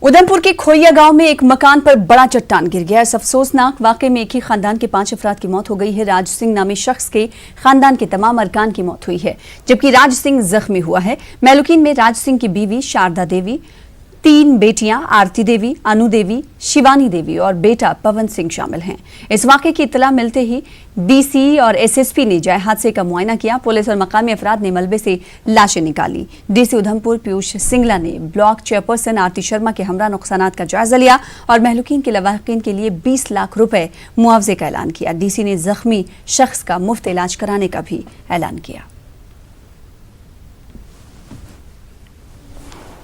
उधमपुर के खोइया गांव में एक मकान पर बड़ा चट्टान गिर गया। इस अफसोसनाक वाकये में एक ही खानदान के 5 अफराद की मौत हो गई है। राज सिंह नामी शख्स के खानदान के तमाम अरकान की मौत हुई है, जबकि राज सिंह जख्मी हुआ है। मेहलुकीन में राज सिंह की बीवी शारदा देवी, 3 बेटियां आरती देवी, अनु देवी, शिवानी देवी और बेटा पवन सिंह शामिल हैं। इस वाकये की इत्तला मिलते ही डीसी और एसएसपी ने जाए हादसे का मुआयना किया। पुलिस और मकामी अफराद ने मलबे से लाशें निकाली। डीसी उधमपुर पीयूष सिंगला ने ब्लॉक चेयरपर्सन आरती शर्मा के हमरा नुकसानात का जायजा लिया और मेहलुकीन के लवाहिकीन के लिए 20 लाख रुपए मुआवजे का ऐलान किया। डीसी ने जख्मी शख्स का मुफ्त इलाज कराने का भी ऐलान किया।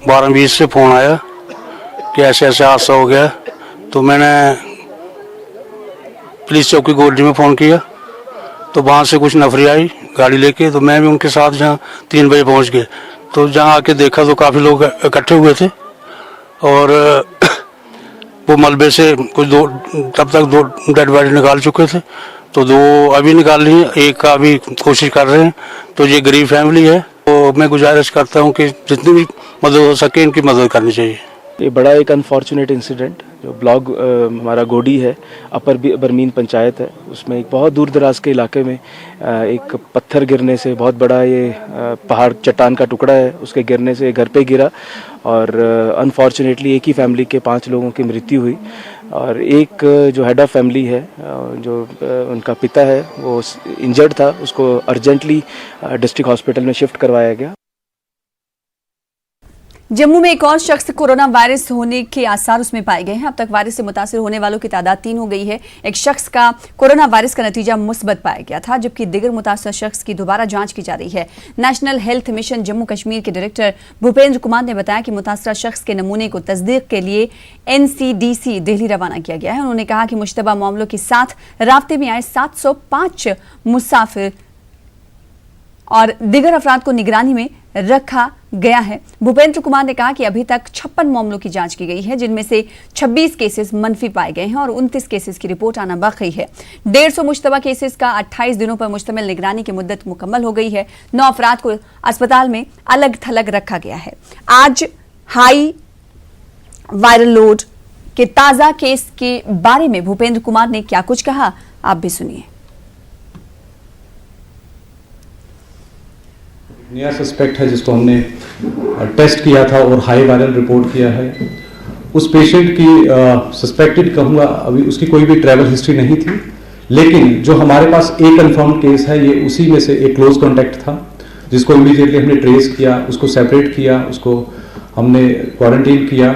12-20 से फोन आया कि ऐसे ऐसे हादसा हो गया, तो मैंने पुलिस चौकी गोल्डी में फ़ोन किया, तो वहाँ से कुछ नफरी आई गाड़ी लेके, तो मैं भी उनके साथ जहाँ 3 बजे पहुँच गए। तो जहाँ आके देखा तो काफ़ी लोग इकट्ठे हुए थे और वो मलबे से कुछ तब तक 2 डेड बॉडी निकाल चुके थे, तो 2 अभी निकाल ली है, एक का अभी कोशिश कर रहे हैं। तो ये गरीब फैमिली है, तो मैं गुजारिश करता हूँ कि जितनी भी मदद हो सके इनकी मदद करनी चाहिए। ये बड़ा एक अनफॉर्चुनेट इंसिडेंट जो ब्लॉक हमारा गोडी है, अपर बरमीन पंचायत है, उसमें एक बहुत दूर दराज के इलाके में एक पत्थर गिरने से, बहुत बड़ा ये पहाड़ चट्टान का टुकड़ा है, उसके गिरने से घर पे गिरा और अनफॉर्चुनेटली एक ही फैमिली के 5 लोगों की मृत्यु हुई। और एक जो हेड ऑफ फैमिली है, जो उनका पिता है, वो इंजर्ड था, उसको अर्जेंटली डिस्ट्रिक्ट हॉस्पिटल में शिफ्ट करवाया गया। जम्मू में एक और शख्स कोरोना वायरस होने के आसार उसमें पाए गए हैं। अब तक वायरस से मुतासिर होने वालों की तादाद 3 हो गई है। एक शख्स का कोरोना वायरस का नतीजा मुस्बत पाया गया था, जबकि दिगर मुतासर शख्स की दोबारा जांच की जा रही है। National health mission Jammu Kashmir के डायरेक्टर भूपेंद्र कुमार ने बताया कि मुतासरा शख्स के नमूने को तस्दीक के लिए NCDC दिल्ली रवाना किया गया है। उन्होंने कहा कि मुश्तबा मामलों के साथ राब्ते में आए 705 मुसाफिर और दिगर अफराद को निगरानी में रखा गया है। भूपेंद्र कुमार ने कहा कि अभी तक 56 मामलों की जांच की गई है, जिनमें से 26 केसेस मनफी पाए गए हैं और 29 केसेस की रिपोर्ट आना बाकी है। 150 मुश्तबा केसेस का 28 दिनों पर मुश्तमिल निगरानी की मुद्दत मुकम्मल हो गई है। 9 अफराद को अस्पताल में अलग थलग रखा गया है। आज हाई वायरल लोड के ताजा केस के बारे में भूपेंद्र कुमार ने क्या कुछ कहा, आप भी सुनिए। नया सस्पेक्ट है जिसको हमने टेस्ट किया था और हाई वायरल रिपोर्ट किया है। उस पेशेंट की सस्पेक्टेड कहूँगा, अभी उसकी कोई भी ट्रैवल हिस्ट्री नहीं थी, लेकिन जो हमारे पास एक कंफर्म केस है, ये उसी में से एक क्लोज कॉन्टैक्ट था, जिसको इमीडिएटली हमने ट्रेस किया, उसको सेपरेट किया, उसको हमने क्वारंटीन किया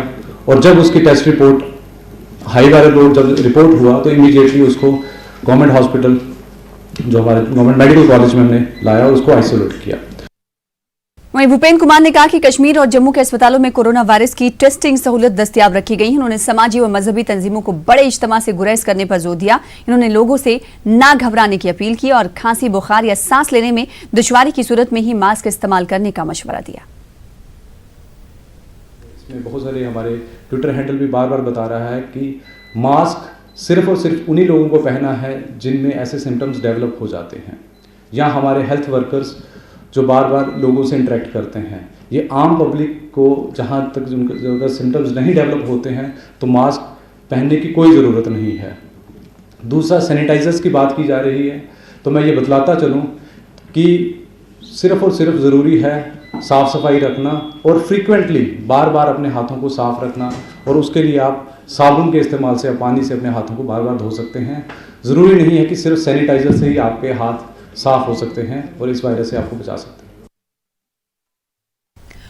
और जब उसकी test report high viral load जब रिपोर्ट हुआ तो इमीडिएटली उसको गवर्नमेंट हॉस्पिटल, जो हमारे गवर्नमेंट मेडिकल कॉलेज में हमने लाया और उसको आइसोलेट किया। वहीं भूपेंद्र कुमार ने कहा कि कश्मीर और जम्मू के अस्पतालों में कोरोना वायरस की टेस्टिंग सहूलत दस्तयाब रखी गई है। उन्होंने समाजी और मजहबी तंजीमों को बड़े इज्तिमा से गुरेज करने पर जोर दिया। इन्होंने लोगों से ना घबराने की अपील की और खांसी, बुखार या सांस लेने में दुश्वारी की सूरत में ही मास्क इस्तेमाल करने का मशवरा दिया। इसमें बहुत सारे हमारे ट्विटर हैंडल भी बार बार बता रहा है कि मास्क सिर्फ और सिर्फ उन्हीं लोगों को पहना है जिनमें ऐसे सिम्टम्स डेवलप हो जाते हैं, या हमारे हेल्थ वर्कर्स जो बार बार लोगों से इंटरेक्ट करते हैं। ये आम पब्लिक को जहाँ तक उनके सिम्टम्स नहीं डेवलप होते हैं तो मास्क पहनने की कोई ज़रूरत नहीं है। दूसरा, सैनिटाइजर्स की बात की जा रही है, तो मैं ये बतलाता चलूँ कि सिर्फ और सिर्फ ज़रूरी है साफ़ सफाई रखना और फ्रीक्वेंटली बार बार अपने हाथों को साफ़ रखना, और उसके लिए आप साबुन के इस्तेमाल से या पानी से अपने हाथों को बार बार धो सकते हैं। ज़रूरी नहीं है कि सिर्फ सैनिटाइज़र से ही आपके हाथ साफ हो सकते हैं और इस वायरस से आपको बचा सकते हैं।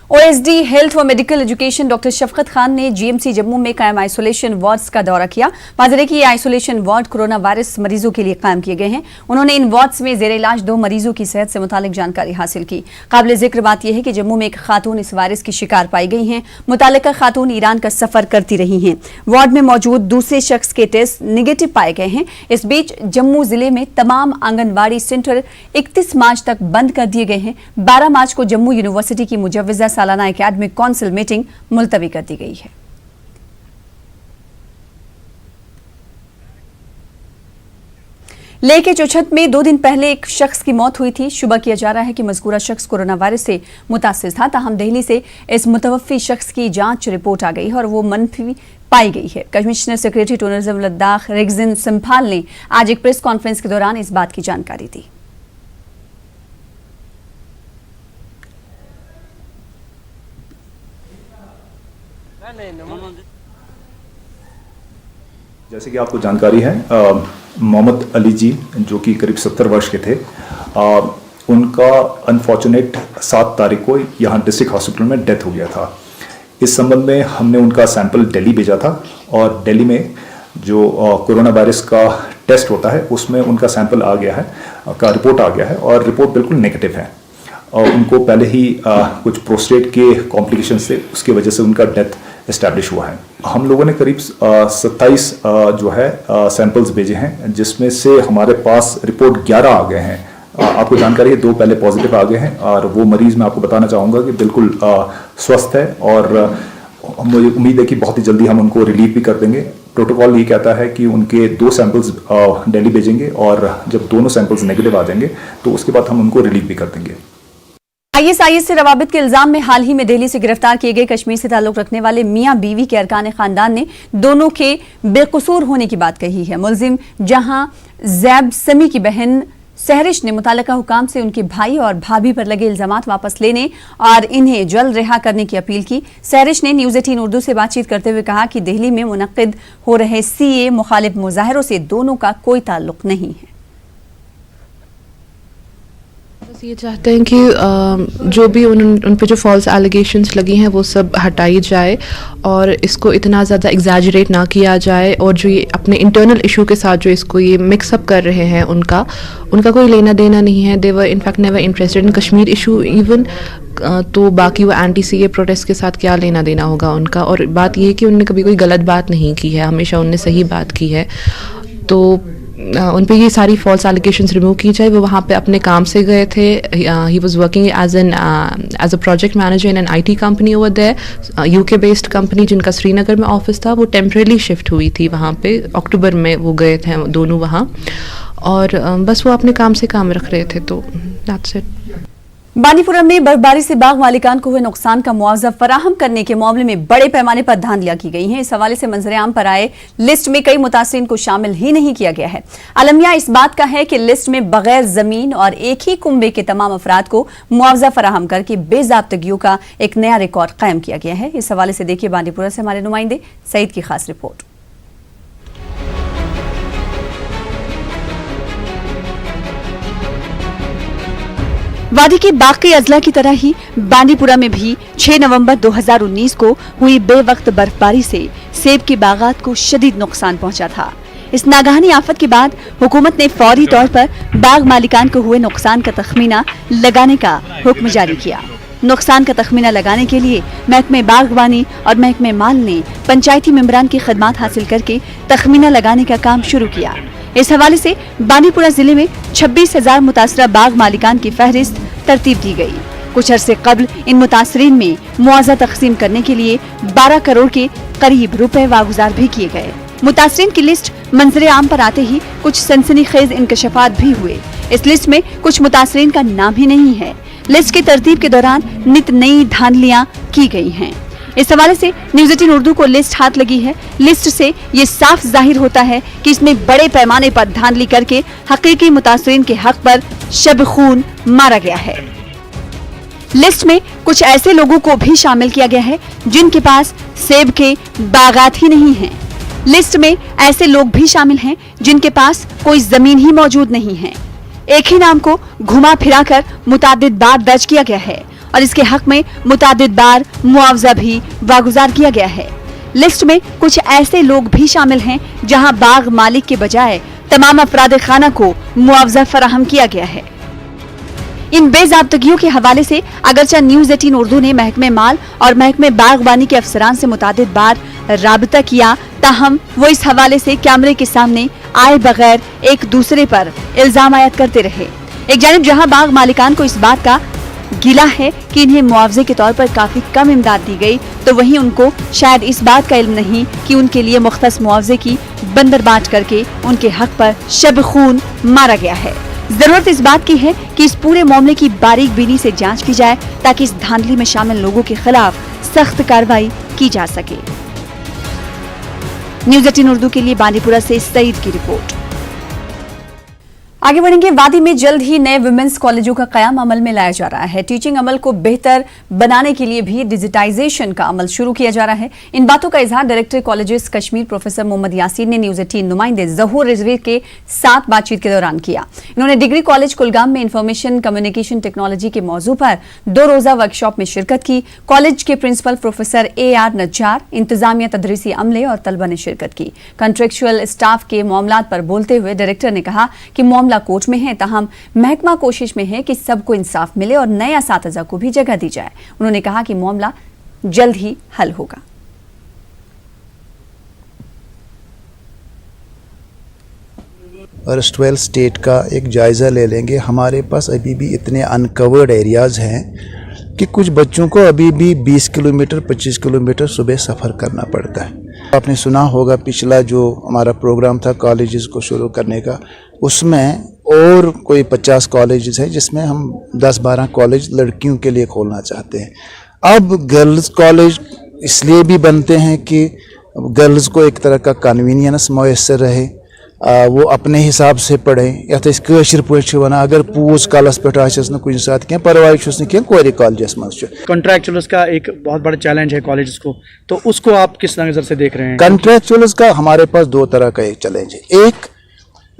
OSD हेल्थ व मेडिकल एजुकेशन डॉक्टर शफकत खान ने GMC जम्मू में कायम आइसोलेशन वार्ड्स का दौरा किया। माजरे की ये आइसोलेशन वार्ड कोरोना वायरस मरीजों के लिए कायम किए गए हैं। उन्होंने इन वार्ड्स में जेर इलाज 2 मरीजों की सेहत से मुतालिक जानकारी हासिल की। काबिल जिक्र बात यह है कि जम्मू में एक खातून इस वायरस की शिकार पाई गई हैं। मुतालिका खातून ईरान का सफर करती रही हैं। वार्ड में मौजूद दूसरे शख्स के टेस्ट निगेटिव पाए गए हैं। इस बीच जम्मू जिले में तमाम आंगनबाड़ी सेंटर 31 मार्च तक बंद कर दिए गए हैं। 12 मार्च को जम्मू यूनिवर्सिटी की मुजव्वजा सालाना एकेडमिक काउंसिल मीटिंग मुलतवी कर दी गई है। लेह के चौछत में 2 दिन पहले एक शख्स की मौत हुई थी। शुबा किया जा रहा है कि मज़कूरा शख्स कोरोना वायरस से मुतासिर था। ताहम दिल्ली से इस मुतवफ़ी शख्स की जांच रिपोर्ट आ गई है और वो मनफी पाई गई है। Commissioner secretary tourism Ladakh Rigzin Samphel ने आज एक प्रेस कॉन्फ्रेंस के दौरान इस बात की जानकारी दी। जैसे कि आपको जानकारी है, मोहम्मद अली जी जो कि करीब 70 वर्ष के थे, उनका अनफॉर्चुनेट 7 तारीख को यहाँ डिस्ट्रिक्ट हॉस्पिटल में डेथ हो गया था। इस संबंध में हमने उनका सैंपल दिल्ली भेजा था और दिल्ली में जो कोरोना वायरस का टेस्ट होता है उसमें उनका सैंपल आ गया है, का रिपोर्ट आ गया है और रिपोर्ट बिल्कुल नेगेटिव है। और उनको पहले ही कुछ प्रोस्टेट के कॉम्प्लिकेशन से उसकी वजह से उनका डेथ इस्टेब्लिश हुआ है। हम लोगों ने करीब 27 जो है सैंपल्स भेजे हैं, जिसमें से हमारे पास रिपोर्ट 11 आ गए हैं। आपको जानकारी है 2 पहले पॉजिटिव आ गए हैं और वो मरीज़ मैं आपको बताना चाहूँगा कि बिल्कुल स्वस्थ है और मुझे उम्मीद है कि बहुत ही जल्दी हम उनको रिलीव भी कर देंगे। प्रोटोकॉल ये कहता है कि उनके 2 सैंपल्स दिल्ली भेजेंगे और जब दोनों सैंपल्स नेगेटिव आ जाएंगे तो उसके बाद हम उनको रिलीव भी कर देंगे। ISIS से रवाबित के इल्जाम में हाल ही में दिल्ली से गिरफ्तार किए गए कश्मीर से ताल्लुक रखने वाले मियां बीवी के अरकान खानदान ने दोनों के बेकसूर होने की बात कही है। मुलजिम जहां जैब समी की बहन सहरिश ने मुताल्लिका हुकाम से उनके भाई और भाभी पर लगे इल्जामात वापस लेने और इन्हें जल्द रिहा करने की अपील की। सहरिश ने न्यूज़ 18 उर्दू से बातचीत करते हुए कहा कि दिल्ली में मुनक्किद हो रहे CA मुखालिफ मुजाहरों से दोनों का कोई ताल्लुक नहीं है। बस ये चाहते हैं कि जो भी उन पे जो फॉल्स एलिगेशंस लगी हैं वो सब हटाई जाए और इसको इतना ज़्यादा एग्जैजरेट ना किया जाए और जो ये अपने इंटरनल इशू के साथ जो इसको ये मिक्सअप कर रहे हैं उनका कोई लेना देना नहीं है। They were in fact never interested in Kashmir issue even. तो बाकी वो एंटी CA प्रोटेस्ट के साथ क्या लेना देना होगा उनका। और बात ये है कि उनने कभी कोई गलत बात नहीं की है, हमेशा उनने सही बात की है। तो उन पे ये सारी फॉल्स एलिगेशंस रिमूव की जाए। वो वहाँ पे अपने काम से गए थे। He was working as a project manager in an IT company over there, UK based company जिनका श्रीनगर में ऑफिस था। वो टेम्परेली शिफ्ट हुई थी वहाँ पे, अक्टूबर में वो गए थे दोनों वहाँ और बस वो अपने काम से काम रख रहे थे। तो दैट्स इट। बांदीपुरा में बर्फबारी से बाग मालिकान को हुए नुकसान का मुआवजा फराहम करने के मामले में बड़े पैमाने पर धांधलियां की गई हैं। इस हवाले से मंजर-ए-आम पर आए लिस्ट में कई मुतासिरीन को शामिल ही नहीं किया गया है। अलमिया इस बात का है कि लिस्ट में बगैर जमीन और एक ही कुंबे के तमाम अफराद को मुआवजा फराहम करके बेजाब्तगियों का एक नया रिकॉर्ड कायम किया गया है। इस हवाले से देखिए बांदीपुरा से हमारे नुमाइंदे सईद की खास रिपोर्ट। वादी के बाकी अजला की तरह ही बांदीपुरा में भी 6 नवंबर 2019 को हुई बेवक्त बर्फबारी से सेब के बागात को शदीद नुकसान पहुंचा था। इस नागहानी आफत के बाद हुकूमत ने फौरी तौर पर बाग मालिकान को हुए नुकसान का तखमीना लगाने का हुक्म जारी किया। नुकसान का तखमीना लगाने के लिए महकमे बागवानी और महकमे माल ने पंचायती मेंबरान की खदमात हासिल करके तखमीना लगाने का काम शुरू किया। इस हवाले से बांदीपुरा जिले में 26,000 मुतासरा बाग मालिकान की फहरिस्त तरतीब दी गई। कुछ अरसे कबल इन मुतासरीन में मुआवजा तकसीम करने के लिए 12 करोड़ के करीब रुपए वागुजार भी किए गए। मुतासरीन की लिस्ट मंजर-ए-आम पर आते ही कुछ सनसनीखेज इंकशाफात भी हुए। इस लिस्ट में कुछ मुतासरीन का नाम ही नहीं है। लिस्ट की तरतीब के दौरान नित नई धांधलियां की गई हैं। इस हवाले से न्यूज़ 18 उर्दू को लिस्ट हाथ लगी है। लिस्ट से ये साफ जाहिर होता है कि इसमें बड़े पैमाने पर धांधली करके हकीकी मुतासरीन के हक पर शब खून मारा गया है। लिस्ट में कुछ ऐसे लोगों को भी शामिल किया गया है जिनके पास सेब के बागात ही नहीं हैं। लिस्ट में ऐसे लोग भी शामिल हैं जिनके पास कोई जमीन ही मौजूद नहीं है। एक ही नाम को घुमा फिरा कर मुतादिद बार दर्ज किया गया है और इसके हक में मुतादिद बार मुआवजा भी वागुजार किया गया है। लिस्ट में कुछ ऐसे लोग भी शामिल हैं जहां बाग मालिक के बजाय तमाम अफराद खाना को मुआवजा फराहम किया गया है। इन बेजाब्तगियों के हवाले से अगरचे न्यूज़ 18 उर्दू ने महकमे माल और महकमे बागवानी के अफसरान से मुतादिद बार राबता किया, ताहम वो इस हवाले से कैमरे के सामने आए बगैर एक दूसरे पर इल्जाम आयद करते रहे। एक जानिब जहां बाग मालिकान को इस बात का गिला है कि इन्हें मुआवजे के तौर पर काफी कम इमदाद दी गई, तो वहीं उनको शायद इस बात का इल्म नहीं कि उनके लिए मुख्तस मुआवजे की बंदरबांट करके उनके हक पर शब खून मारा गया है। जरूरत इस बात की है कि इस पूरे मामले की बारीक बीनी से जांच की जाए ताकि इस धांधली में शामिल लोगों के खिलाफ सख्त कार्रवाई की जा सके। न्यूज़ 18 उर्दू के लिए बांदीपुरा से सईद की रिपोर्ट। आगे बढ़ेंगे। वादी में जल्द ही नए वुमेन्स कॉलेजों का कयाम अमल में लाया जा रहा है। टीचिंग अमल को बेहतर बनाने के लिए भी डिजिटाइजेशन का अमल शुरू किया जा रहा है। इन बातों का इजहार director colleges Kashmir professor Mohammad Yasin ने न्यूज़ 18 नुमाइंदे ज़हूर रिजवी के साथ बातचीत के दौरान किया। इन्होंने डिग्री कॉलेज कुलगाम में इंफॉर्मेशन कम्युनिकेशन टेक्नोलॉजी के मौजू पर 2 रोजा वर्कशॉप में शिरकत की। कॉलेज के प्रिंसिपल प्रोफेसर AR नज्जार, इंतजामिया, तदरीसी अमले और तलबा ने शिरकत की। कंट्रेक्चुअल स्टाफ के मामलात पर बोलते हुए डायरेक्टर ने कहा कि मामला कोर्ट में है, ताहम महकमा कोशिश में है कि सबको इंसाफ मिले और नए असातिज़ा को भी जगह दी जाए। उन्होंने कहा कि मामला जल्द ही हल होगा। और 12 स्टेट का एक जायज़ा ले लेंगे। हमारे पास अभी भी इतने अनकवर्ड एरियाज़ हैं कि कुछ बच्चों को अभी भी 20 किलोमीटर 25 किलोमीटर सुबह सफ़र करना पड़ता है। आपने सुना होगा पिछला जो हमारा प्रोग्राम था कॉलेजेस को शुरू करने का, उसमें और कोई 50 कॉलेजेस हैं जिसमें हम 10-12 कॉलेज लड़कियों के लिए खोलना चाहते हैं। अब गर्ल्स कॉलेज इसलिए भी बनते हैं कि गर्ल्स को एक तरह का कन्वीनियंस मैसर रहे, वो अपने हिसाब से पढ़ें। या तो कशर पे वना अगर पूज कलस पे कुछ साथ क्या परवाह क्या कोर कॉलेजस मज कॉन्ट्रैक्चुअल्स का एक बहुत बड़ा चैलेंज है कॉलेजेस को, तो उसको आप किस नज़र से देख रहे हैं? कॉन्ट्रैक्चुअल्स का हमारे पास 2 तरह का एक चैलेंज है। एक,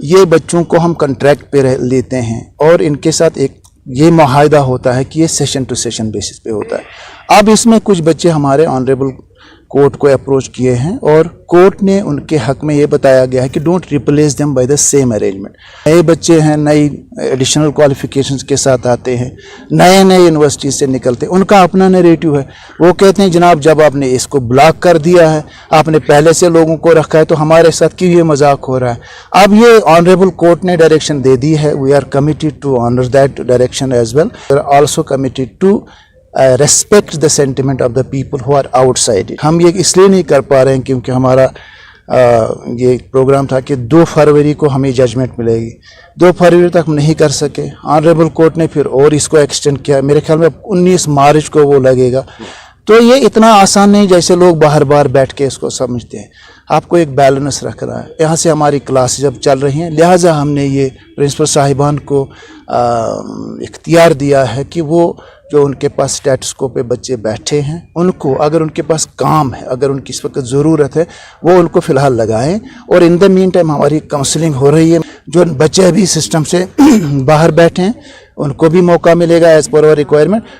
ये बच्चों को हम कॉन्ट्रैक्ट पे लेते हैं और इनके साथ एक ये मुआहदा होता है कि ये सेशन टू सेशन बेसिस पे होता है। अब इसमें कुछ बच्चे हमारे ऑनरेबल कोर्ट को अप्रोच किए हैं और कोर्ट ने उनके हक में ये बताया गया है कि don't replace them by the same arrangement. नए बच्चे हैं, नई एडिशनल क्वालिफिकेशंस के साथ आते हैं, नए नए यूनिवर्सिटी से निकलते हैं, उनका अपना नैरेटिव है। वो कहते हैं जनाब जब आपने इसको ब्लॉक कर दिया है, आपने पहले से लोगों को रखा है, तो हमारे साथ क्यों ये मजाक हो रहा है। अब ये ऑनरेबल कोर्ट ने डायरेक्शन दे दी है। We are committed to honour that direction as well. We are also committed to respect the sentiment of the people who are outside it. हम ये इसलिए नहीं कर पा रहे हैं क्योंकि हमारा ये प्रोग्राम था कि 2 फरवरी को हमें जजमेंट मिलेगी। 2 फरवरी तक हम नहीं कर सके। ऑनरेबल कोर्ट ने फिर और इसको एक्सटेंड किया। मेरे ख्याल में 19 मार्च को वो लगेगा। तो ये इतना आसान नहीं जैसे लोग बाहर बाहर बैठ के इसको समझते हैं। आपको एक बैलेंस रखना है। यहाँ से हमारी क्लासेज अब चल रही हैं, लिहाजा हमने ये प्रिंसिपल साहिबान को इख्तियार दिया है कि वो जो उनके पास स्टेटस्को पे बच्चे बैठे हैं, उनको अगर उनके पास काम है, अगर उनकी इस वक्त ज़रूरत है, वो उनको फ़िलहाल लगाएं। और इन द मीन टाइम हमारी काउंसलिंग हो रही है। जो बच्चे अभी सिस्टम से बाहर बैठे हैं उनको भी मौका मिलेगा एज़ पर रिक्वायरमेंट।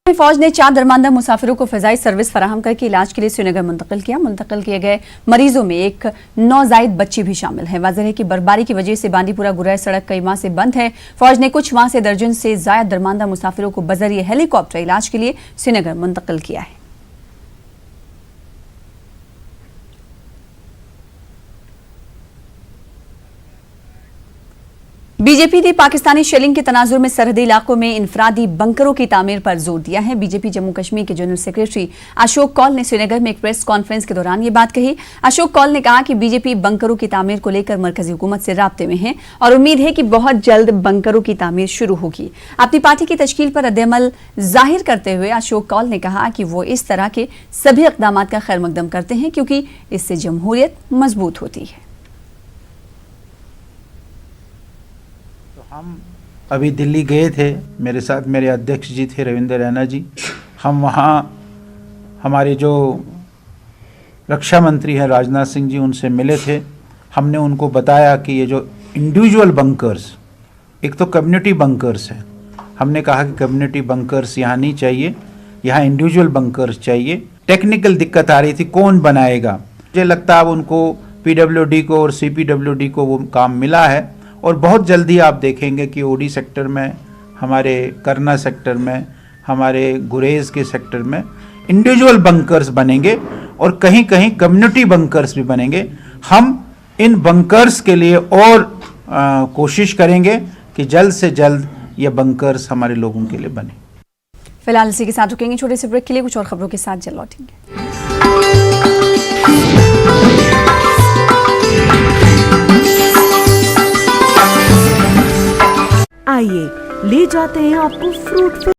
फौज ने 4 दरमानदा मुसाफिरों को फ़िज़ाई सर्विस फराहम करके इलाज के लिए श्रीनगर मुंतकिल किया। मुंतकिल किए गए मरीजों में एक नौज़ायद बच्ची भी शामिल है। वाज़ेह है कि बर्फबारी की वजह से बांदीपुरा गुरैज सड़क कई माह से बंद है। फौज ने कुछ माह से दर्जन से ज़ायद दरमानदा मुसाफिरों को बजरिए हेलीकॉप्टर इलाज के लिए श्रीनगर मुंतकिल किया है। बीजेपी ने पाकिस्तानी शेलिंग के तनाजुर में सरहदी इलाकों में इनफरादी बंकरों की तामीर पर जोर दिया है। बीजेपी जम्मू कश्मीर के जनरल सेक्रेटरी अशोक कौल ने श्रीनगर में एक प्रेस कॉन्फ्रेंस के दौरान ये बात कही। अशोक कौल ने कहा कि बीजेपी बंकरों की तामीर को लेकर मरकजी हुकूमत से राब्ते में है और उम्मीद है कि बहुत जल्द बंकरों की तामीर शुरू होगी। अपनी पार्टी की तश्कील पर रद्द-ए-अमल जाहिर करते हुए अशोक कौल ने कहा कि वो इस तरह के सभी इक़दाम का खैर मकदम करते हैं क्योंकि इससे जमहूरियत मजबूत होती है। हम अभी दिल्ली गए थे, मेरे साथ मेरे अध्यक्ष जी थे रविंद्र रैना जी। हम वहाँ हमारे जो रक्षा मंत्री हैं राजनाथ सिंह जी, उनसे मिले थे। हमने उनको बताया कि ये जो इंडिविजुअल बंकर्स, एक तो कम्युनिटी बंकर्स है, हमने कहा कि कम्युनिटी बंकर्स यहाँ नहीं चाहिए, यहाँ इंडिविजुअल बंकर्स चाहिए। टेक्निकल दिक्कत आ रही थी, कौन बनाएगा। मुझे लगता है अब उनको PWD को और CPWD को वो काम मिला है और बहुत जल्दी आप देखेंगे कि ओडी सेक्टर में, हमारे करना सेक्टर में, हमारे गुरेज के सेक्टर में इंडिविजुअल बंकर्स बनेंगे और कहीं कहीं कम्युनिटी बंकर्स भी बनेंगे। हम इन बंकर्स के लिए और कोशिश करेंगे कि जल्द से जल्द या बंकर्स हमारे लोगों के लिए बने। फिलहाल इसी के साथ रुकेंगे छोटे से ब्रेक के लिए, कुछ और खबरों के साथ जल्द लौटेंगे। आइए ले जाते हैं आपको फ्रूट